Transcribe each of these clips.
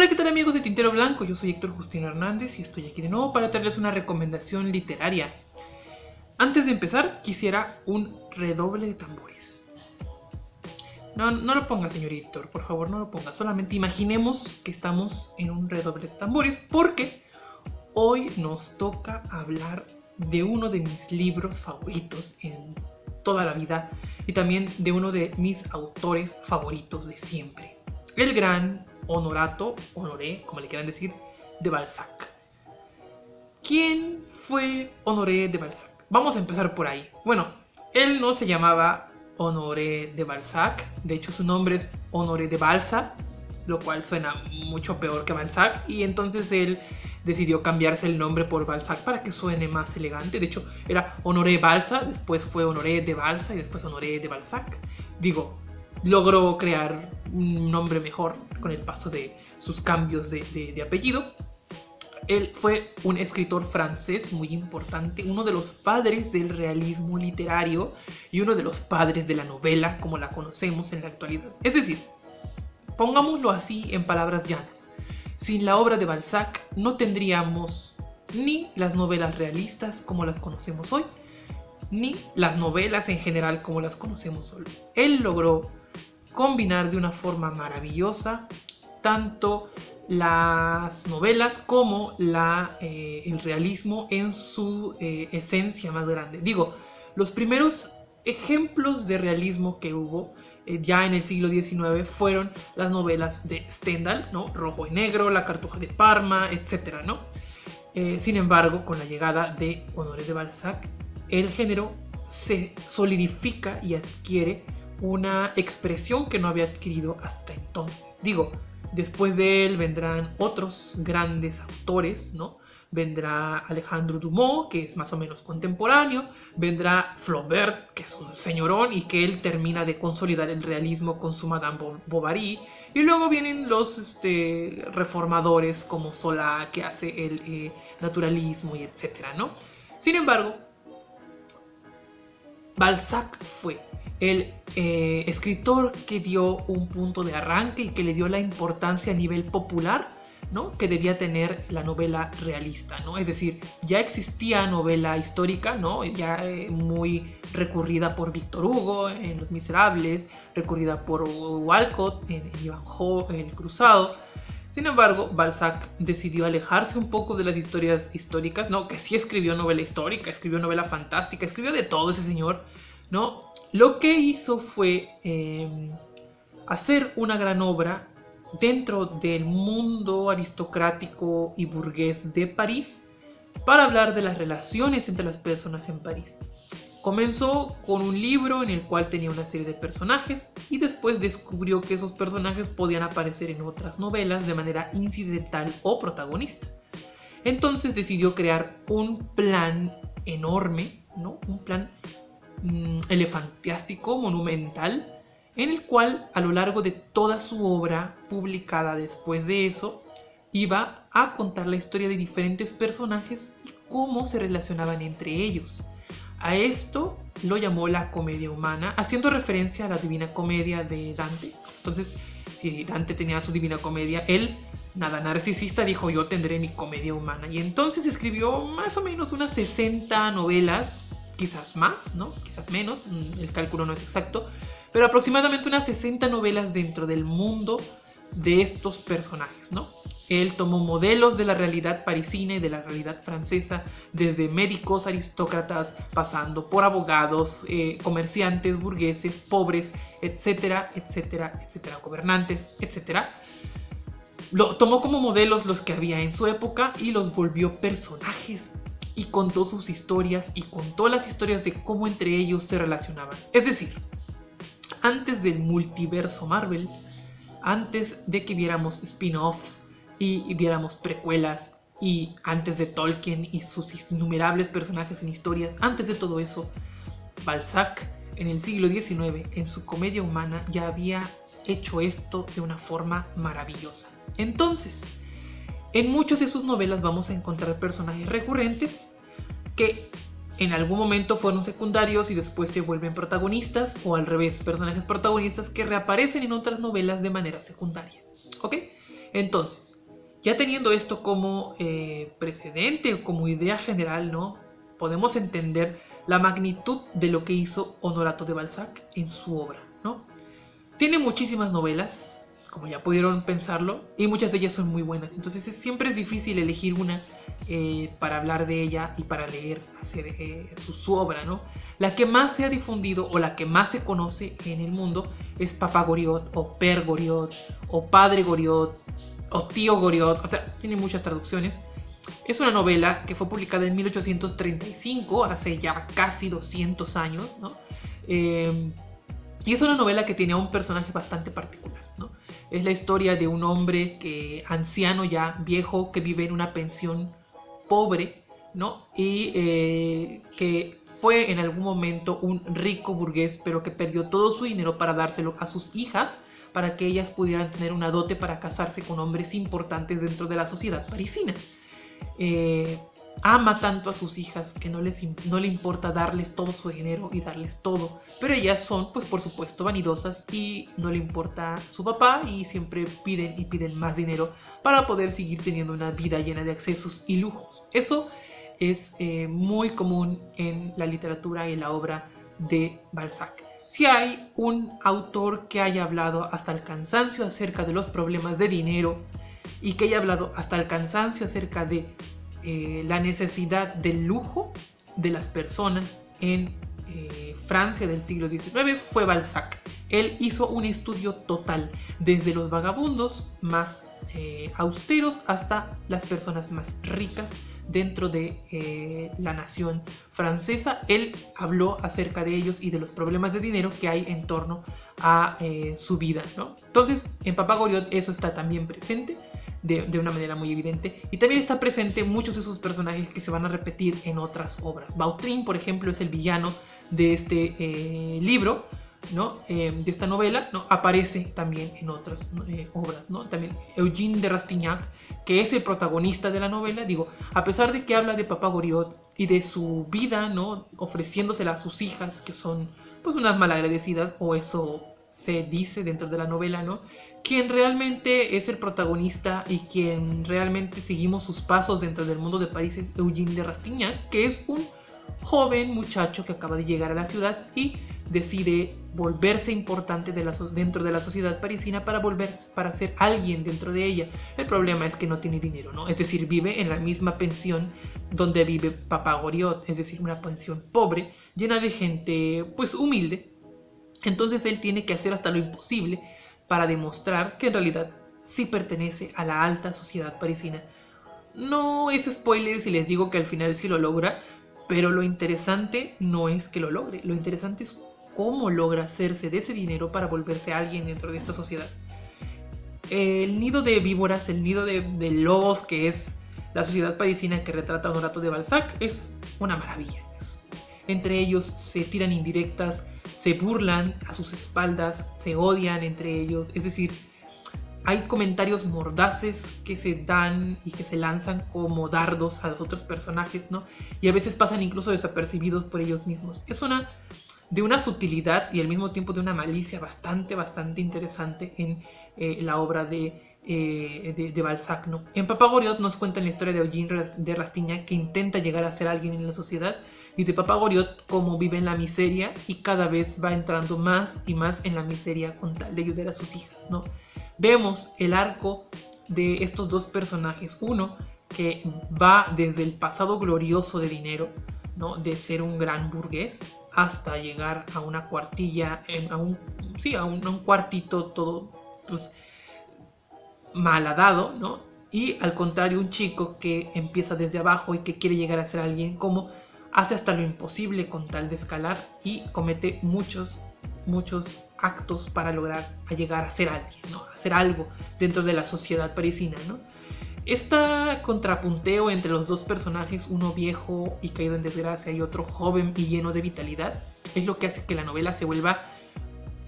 Hola, ¿qué tal amigos de Tintero Blanco? Yo soy Héctor Justino Hernández y estoy aquí de nuevo para traerles una recomendación literaria. Antes de empezar, quisiera un redoble de tambores. No lo ponga, señor Héctor, por favor no lo ponga. Solamente imaginemos que estamos en un redoble de tambores porque hoy nos toca hablar de uno de mis libros favoritos en toda la vida y también de uno de mis autores favoritos de siempre. El gran Honoré, como le quieran decir, de Balzac. ¿Quién fue Honoré de Balzac? Vamos a empezar por ahí. Bueno, él no se llamaba Honoré de Balzac, de hecho su nombre es Honoré de Balsa, lo cual suena mucho peor que Balzac, y entonces él decidió cambiarse el nombre por Balzac para que suene más elegante. De hecho, era Honoré Balsa, después fue Honoré de Balsa y después Honoré de Balzac. Logró crear un nombre mejor con el paso de sus cambios de apellido. Él fue un escritor francés muy importante, uno de los padres del realismo literario y uno de los padres de la novela como la conocemos en la actualidad. Es decir, pongámoslo así en palabras llanas, sin la obra de Balzac no tendríamos ni las novelas realistas como las conocemos hoy, ni las novelas en general como las conocemos hoy. Él logró combinar de una forma maravillosa tanto las novelas como el realismo en su esencia más grande. Los primeros ejemplos de realismo que hubo ya en el siglo XIX fueron las novelas de Stendhal, ¿no? Rojo y Negro, La Cartuja de Parma, etc., ¿no? Sin embargo, con la llegada de Honoré de Balzac, el género se solidifica y adquiere una expresión que no había adquirido hasta entonces. Después de él vendrán otros grandes autores, ¿no? Vendrá Alejandro Dumas, que es más o menos contemporáneo, vendrá Flaubert, que es un señorón y que él termina de consolidar el realismo con su Madame Bovary, y luego vienen los reformadores como Zola, que hace el naturalismo y etcétera, ¿no? Sin embargo, Balzac fue el escritor que dio un punto de arranque y que le dio la importancia a nivel popular, ¿no? Que debía tener la novela realista, ¿no? Es decir, ya existía novela histórica, ¿no? Ya muy recurrida por Víctor Hugo en Los Miserables, recurrida por Walcott en Ivanhoe, El Cruzado. Sin embargo, Balzac decidió alejarse un poco de las historias históricas, ¿no? Que sí escribió novela histórica, escribió novela fantástica, escribió de todo ese señor, ¿no? Lo que hizo fue hacer una gran obra dentro del mundo aristocrático y burgués de París para hablar de las relaciones entre las personas en París. Comenzó con un libro en el cual tenía una serie de personajes y después descubrió que esos personajes podían aparecer en otras novelas de manera incidental o protagonista. Entonces decidió crear un plan enorme, ¿no? Un plan elefantiástico, monumental, en el cual a lo largo de toda su obra publicada después de eso iba a contar la historia de diferentes personajes y cómo se relacionaban entre ellos. A esto lo llamó la comedia humana, haciendo referencia a la Divina Comedia de Dante. Entonces, si Dante tenía su Divina Comedia, él, nada narcisista, dijo: yo tendré mi comedia humana. Y entonces escribió más o menos unas 60 novelas, quizás más, ¿no? Quizás menos, el cálculo no es exacto, pero aproximadamente unas 60 novelas dentro del mundo de estos personajes, ¿no? Él tomó modelos de la realidad parisina y de la realidad francesa, desde médicos, aristócratas, pasando por abogados, comerciantes, burgueses, pobres, etcétera, etcétera, etcétera, gobernantes, etcétera. Tomó como modelos los que había en su época y los volvió personajes y contó sus historias y contó las historias de cómo entre ellos se relacionaban. Es decir, antes del multiverso Marvel, antes de que viéramos spin-offs y viéramos precuelas, y antes de Tolkien y sus innumerables personajes en historias, antes de todo eso, Balzac en el siglo XIX, en su comedia humana, ya había hecho esto de una forma maravillosa. Entonces, en muchas de sus novelas vamos a encontrar personajes recurrentes que en algún momento fueron secundarios y después se vuelven protagonistas, o al revés, personajes protagonistas que reaparecen en otras novelas de manera secundaria, ¿ok? Entonces, ya teniendo esto como precedente o como idea general, ¿no? Podemos entender la magnitud de lo que hizo Honorato de Balzac en su obra, ¿no? Tiene muchísimas novelas, como ya pudieron pensarlo, y muchas de ellas son muy buenas. Entonces siempre es difícil elegir una para hablar de ella y para leer su obra, ¿no? La que más se ha difundido o la que más se conoce en el mundo es Papá Goriot o Père Goriot o Padre Goriot o Tío Goriot, o sea, tiene muchas traducciones. Es una novela que fue publicada en 1835, hace ya casi 200 años, ¿no? Y es una novela que tiene a un personaje bastante particular, ¿no? Es la historia de un hombre anciano ya, viejo, que vive en una pensión pobre, ¿no? Y que fue en algún momento un rico burgués, pero que perdió todo su dinero para dárselo a sus hijas, para que ellas pudieran tener una dote para casarse con hombres importantes dentro de la sociedad parisina. Ama tanto a sus hijas que no le importa darles todo su dinero y darles todo, pero ellas son, pues por supuesto, vanidosas y no le importa su papá y siempre piden y piden más dinero para poder seguir teniendo una vida llena de excesos y lujos. Eso es muy común en la literatura y en la obra de Balzac. Si hay un autor que haya hablado hasta el cansancio acerca de los problemas de dinero y que haya hablado hasta el cansancio acerca de la necesidad del lujo de las personas en Francia del siglo XIX, fue Balzac. Él hizo un estudio total, desde los vagabundos más austeros hasta las personas más ricas dentro de la nación francesa. Él habló acerca de ellos y de los problemas de dinero que hay en torno a su vida, ¿no? Entonces, en Papá Goriot eso está también presente de una manera muy evidente, y también está presente muchos de sus personajes que se van a repetir en otras obras. Vautrin, por ejemplo, es el villano de este libro, ¿no? De esta novela, ¿no? Aparece también en otras obras, ¿no? También Eugène de Rastignac, que es el protagonista de la novela, digo, a pesar de que habla de Papá Goriot y de su vida, ¿no? Ofreciéndosela a sus hijas, que son pues unas malagradecidas, o eso se dice dentro de la novela, ¿no? Quien realmente es el protagonista y quien realmente seguimos sus pasos dentro del mundo de París es Eugène de Rastignac, que es un joven muchacho que acaba de llegar a la ciudad y decide volverse importante dentro de la sociedad parisina para ser alguien dentro de ella. El problema es que no tiene dinero, ¿no? Es decir, vive en la misma pensión donde vive Papá Goriot, es decir, una pensión pobre, llena de gente pues humilde. Entonces él tiene que hacer hasta lo imposible para demostrar que en realidad sí pertenece a la alta sociedad parisina. No es spoiler si les digo que al final sí lo logra, pero lo interesante no es que lo logre, lo interesante es cómo logra hacerse de ese dinero para volverse alguien dentro de esta sociedad. El nido de víboras, el nido de lobos que es la sociedad parisina que retrata Honorato de Balzac es una maravilla. Entre ellos se tiran indirectas, se burlan a sus espaldas, se odian entre ellos, es decir, hay comentarios mordaces que se dan y que se lanzan como dardos a los otros personajes, ¿no? Y a veces pasan incluso desapercibidos por ellos mismos. Es de una sutilidad y al mismo tiempo de una malicia bastante interesante en la obra de Balzac, ¿no? En Papá Goriot nos cuentan la historia de Eugène de Rastignac, que intenta llegar a ser alguien en la sociedad, y de Papá Goriot como vive en la miseria y cada vez va entrando más y más en la miseria con tal de ayudar a sus hijas, ¿no? Vemos el arco de estos dos personajes, uno que va desde el pasado glorioso de dinero, ¿no? De ser un gran burgués, hasta llegar a una cuartilla, a un cuartito todo pues, malhadado, ¿no? Y al contrario, un chico que empieza desde abajo y que quiere llegar a ser alguien, como hace hasta lo imposible con tal de escalar y comete muchos actos para lograr llegar a ser alguien, ¿no? A hacer algo dentro de la sociedad parisina, ¿no? Este contrapunteo entre los dos personajes, uno viejo y caído en desgracia y otro joven y lleno de vitalidad, es lo que hace que la novela se vuelva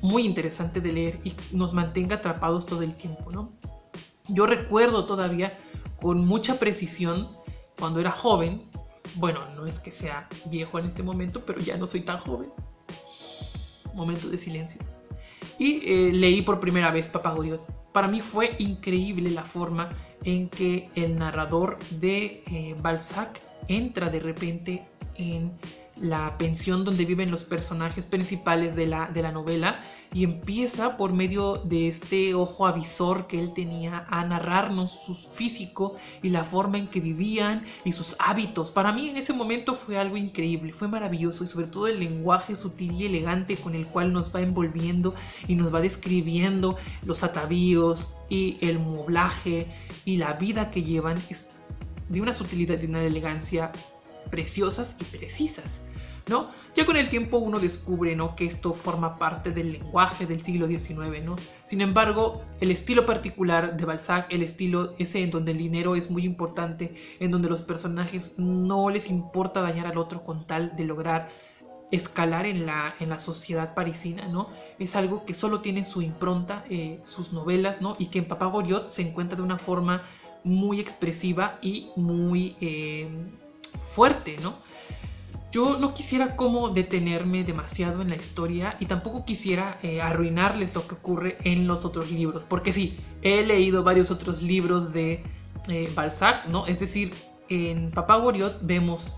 muy interesante de leer y nos mantenga atrapados todo el tiempo, ¿no? Yo recuerdo todavía con mucha precisión cuando era joven, bueno, no es que sea viejo en este momento, pero ya no soy tan joven. Momento de silencio. Y leí por primera vez Papá Goriot. Para mí fue increíble la forma en que el narrador de Balzac entra de repente en la pensión donde viven los personajes principales de la novela y empieza por medio de este ojo avisor que él tenía a narrarnos su físico y la forma en que vivían y sus hábitos. Para mí en ese momento fue algo increíble, fue maravilloso, y sobre todo el lenguaje sutil y elegante con el cual nos va envolviendo y nos va describiendo los atavíos y el moblaje y la vida que llevan, es de una sutilidad y una elegancia preciosas y precisas, ¿no? Ya con el tiempo uno descubre, ¿no?, que esto forma parte del lenguaje del siglo XIX, ¿no? Sin embargo, el estilo particular de Balzac, el estilo ese en donde el dinero es muy importante, en donde los personajes no les importa dañar al otro con tal de lograr escalar en la sociedad parisina, ¿no? Es algo que solo tiene su impronta, sus novelas, ¿no? Y que en Papá Goriot se encuentra de una forma muy expresiva y muy fuerte, ¿no? Yo no quisiera como detenerme demasiado en la historia y tampoco quisiera arruinarles lo que ocurre en los otros libros, porque sí, he leído varios otros libros de Balzac, ¿no? Es decir, en Papá Goriot vemos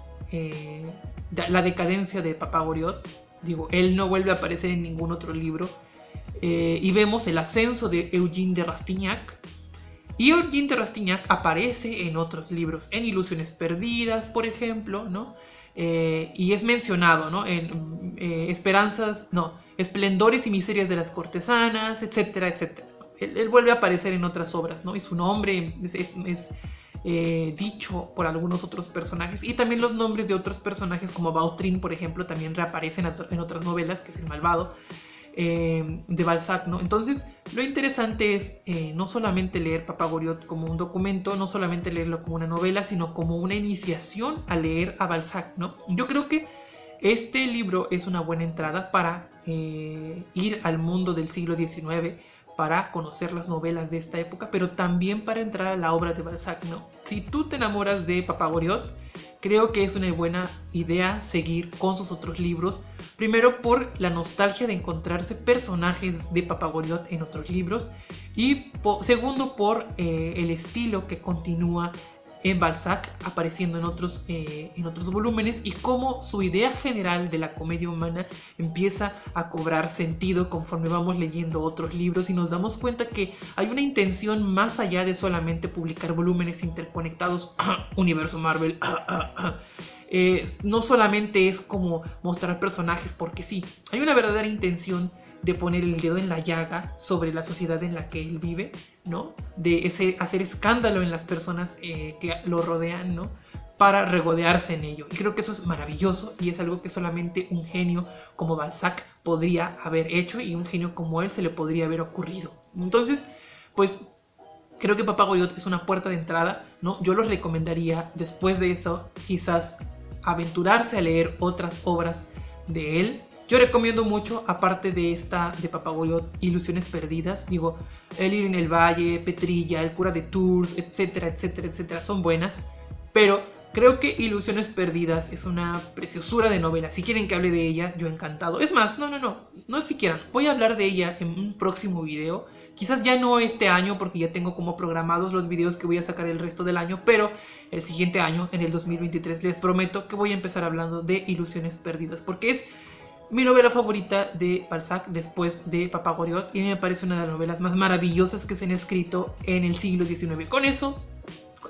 la decadencia de Papá Goriot, digo, él no vuelve a aparecer en ningún otro libro, y vemos el ascenso de Eugène de Rastignac. Y Eugène de Rastignac aparece en otros libros, en Ilusiones Perdidas, por ejemplo, ¿no? Y es mencionado, ¿no?, en Esplendores y Miserias de las Cortesanas, etcétera, etcétera. Él vuelve a aparecer en otras obras, ¿no? Y su nombre es dicho por algunos otros personajes. Y también los nombres de otros personajes, como Vautrin, por ejemplo, también reaparecen en otras novelas, que es el malvado de Balzac, ¿no? Entonces, lo interesante es no solamente leer Papá Goriot como un documento, no solamente leerlo como una novela, sino como una iniciación a leer a Balzac, ¿no? Yo creo que este libro es una buena entrada para ir al mundo del siglo XIX, para conocer las novelas de esta época, pero también para entrar a la obra de Balzac, ¿no? Si tú te enamoras de Papá Goriot, creo que es una buena idea seguir con sus otros libros. Primero por la nostalgia de encontrarse personajes de Papá Goriot en otros libros. Y segundo por el estilo que continúa en Balzac, apareciendo en otros volúmenes, y cómo su idea general de la comedia humana empieza a cobrar sentido conforme vamos leyendo otros libros y nos damos cuenta que hay una intención más allá de solamente publicar volúmenes interconectados. Universo Marvel. No solamente es como mostrar personajes porque sí, hay una verdadera intención de poner el dedo en la llaga sobre la sociedad en la que él vive, ¿no? De hacer escándalo en las personas que lo rodean, ¿no?, para regodearse en ello. Y creo que eso es maravilloso y es algo que solamente un genio como Balzac podría haber hecho, y un genio como él se le podría haber ocurrido. Entonces, pues creo que Papá Goriot es una puerta de entrada, ¿no? Yo los recomendaría después de eso quizás aventurarse a leer otras obras de él. Yo recomiendo mucho, aparte de esta de Papá Goriot, Ilusiones Perdidas. Digo, El ir en el valle, Petrilla, El cura de Tours, etcétera, etcétera, etcétera, son buenas. Pero creo que Ilusiones Perdidas es una preciosura de novela. Si quieren que hable de ella, yo encantado. Es más, no siquiera. Voy a hablar de ella en un próximo video. Quizás ya no este año, porque ya tengo como programados los videos que voy a sacar el resto del año, pero el siguiente año, en el 2023, les prometo que voy a empezar hablando de Ilusiones Perdidas, porque es mi novela favorita de Balzac después de Papá Goriot, y me parece una de las novelas más maravillosas que se han escrito en el siglo XIX. Con eso,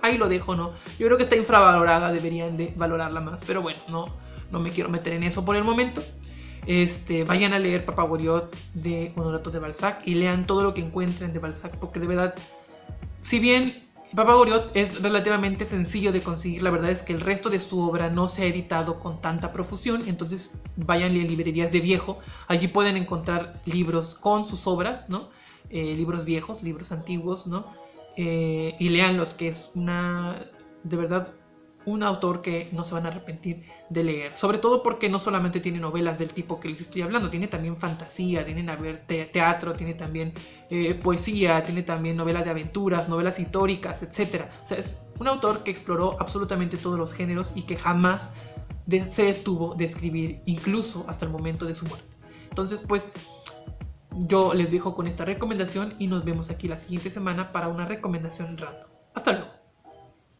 ahí lo dejo, ¿no? Yo creo que está infravalorada, deberían de valorarla más, pero bueno, no me quiero meter en eso por el momento. Vayan a leer Papá Goriot de Honorato de Balzac y lean todo lo que encuentren de Balzac, porque de verdad, si bien Papá Goriot es relativamente sencillo de conseguir, la verdad es que el resto de su obra no se ha editado con tanta profusión. Entonces vayan a librerías de viejo, allí pueden encontrar libros con sus obras, ¿no? Libros viejos, libros antiguos, ¿no? Y leanlos, que es de verdad un autor que no se van a arrepentir de leer, sobre todo porque no solamente tiene novelas del tipo que les estoy hablando, tiene también fantasía, tiene teatro, tiene también poesía, tiene también novelas de aventuras, novelas históricas, etc. O sea, es un autor que exploró absolutamente todos los géneros y que jamás se detuvo de escribir, incluso hasta el momento de su muerte. Entonces, pues, Yo les dejo con esta recomendación y nos vemos aquí la siguiente semana para una recomendación random. Hasta luego.